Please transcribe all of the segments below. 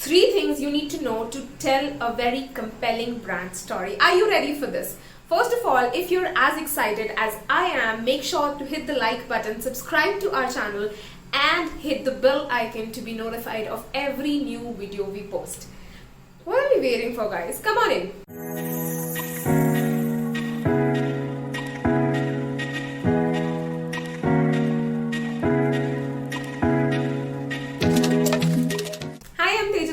3 things you need to know to tell a very compelling brand story. Are you ready for this? First of all, if you're as excited as I am, make sure to hit the like button, subscribe to our channel, and hit the bell icon to be notified of every new video we post. What are we waiting for, guys? Come on in.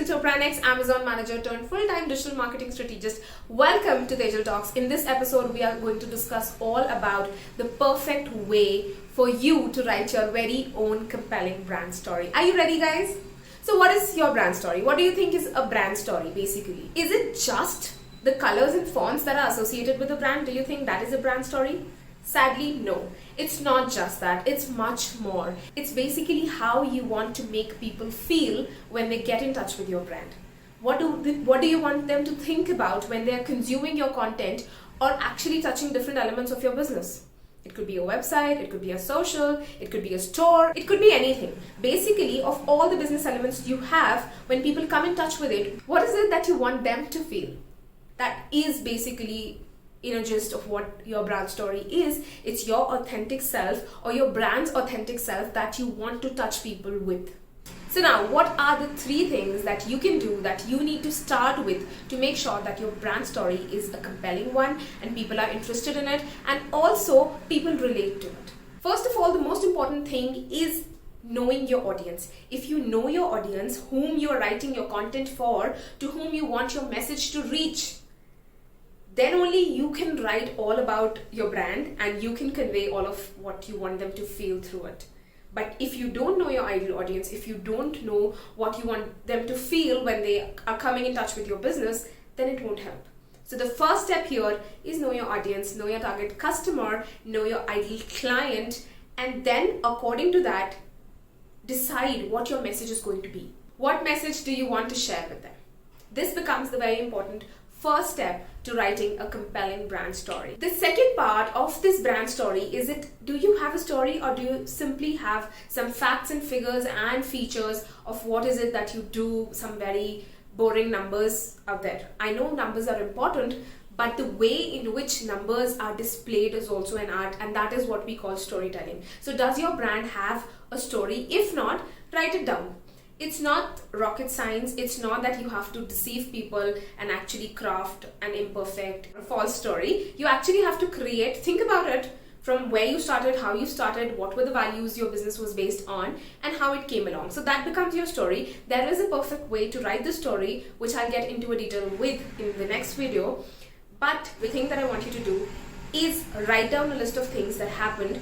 Chopra, ex-Amazon manager turned full-time digital marketing strategist. Welcome to Tejal Talks. In this episode, we are going to discuss all about the perfect way for you to write your very own compelling brand story. Are you ready, guys? So what is your brand story? What do you think is a brand story, basically? Is it just the colors and fonts that are associated with the brand? Do you think that is a brand story? Sadly, no. It's not just that. It's much more. It's basically how you want to make people feel when they get in touch with your brand. What do you want them to think about when they're consuming your content or actually touching different elements of your business? It could be a website, it could be a social, it could be a store, it could be anything. Basically, of all the business elements you have, when people come in touch with it, what is it that you want them to feel? That is basically gist of what your brand story is. It's your authentic self or your brand's authentic self that you want to touch people with. So now, what are the 3 things that you can do that you need to start with to make sure that your brand story is a compelling one and people are interested in it and also people relate to it? First of all, the most important thing is knowing your audience. If you know your audience, whom you are writing your content for, to whom you want your message to reach, then only you can write all about your brand and you can convey all of what you want them to feel through it. But if you don't know your ideal audience, if you don't know what you want them to feel when they are coming in touch with your business, then it won't help. So the first step here is know your audience, know your target customer, know your ideal client, and then according to that, decide what your message is going to be. What message do you want to share with them? This becomes the very important first step to writing a compelling brand story. The second part of this brand story is do you have a story or do you simply have some facts and figures and features of what is it that you do, some very boring numbers out there? I know numbers are important, but the way in which numbers are displayed is also an art, and that is what we call storytelling. So does your brand have a story? If not, write it down. It's not rocket science. It's not that you have to deceive people and actually craft an imperfect or false story. You actually have to think about it from where you started, how you started, what were the values your business was based on, and how it came along. So that becomes your story. There is a perfect way to write the story, which I'll get into a detail with in the next video. But the thing that I want you to do is write down a list of things that happened.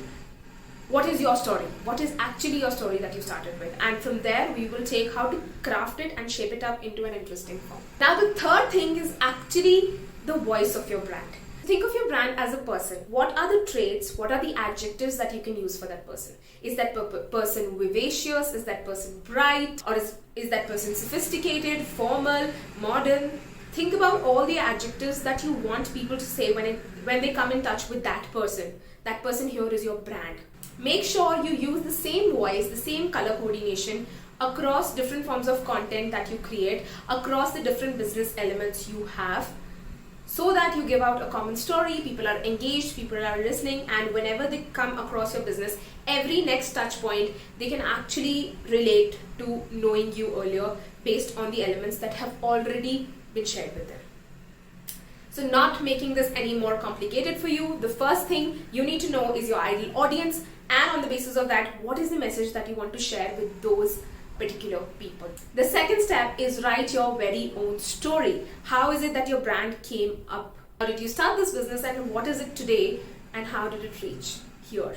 What is your story? What is actually your story that you started with? And from there, we will take how to craft it and shape it up into an interesting form. Now, the third thing is actually the voice of your brand. Think of your brand as a person. What are the traits? What are the adjectives that you can use for that person? Is that person vivacious? Is that person bright? Or is that person sophisticated, formal, modern? Think about all the adjectives that you want people to say when they come in touch with that person. That person here is your brand. Make sure you use the same voice, the same color coordination across different forms of content that you create, across the different business elements you have, so that you give out a common story, people are engaged, people are listening, and whenever they come across your business, every next touch point, they can actually relate to knowing you earlier based on the elements that have already been shared with them. So not making this any more complicated for you, the first thing you need to know is your ideal audience, and on the basis of that, what is the message that you want to share with those particular people. The second step is write your very own story. How is it that your brand came up? How did you start this business and what is it today and how did it reach here?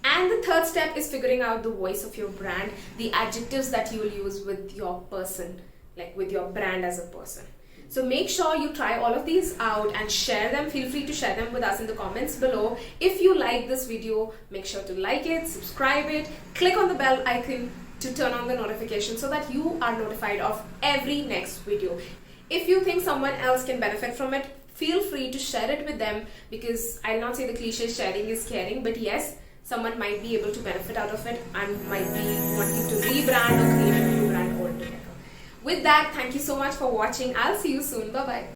And the third step is figuring out the voice of your brand, the adjectives that you will use with your person, like with your brand as a person. So make sure you try all of these out and share them. Feel free to share them with us in the comments below. If you like this video, make sure to like it, subscribe it, click on the bell icon to turn on the notification so that you are notified of every next video. If you think someone else can benefit from it, feel free to share it with them, because I'll not say the cliche sharing is caring, but yes, someone might be able to benefit out of it and might be wanting to rebrand or create a new brand altogether. With that, thank you so much for watching. I'll see you soon. Bye bye.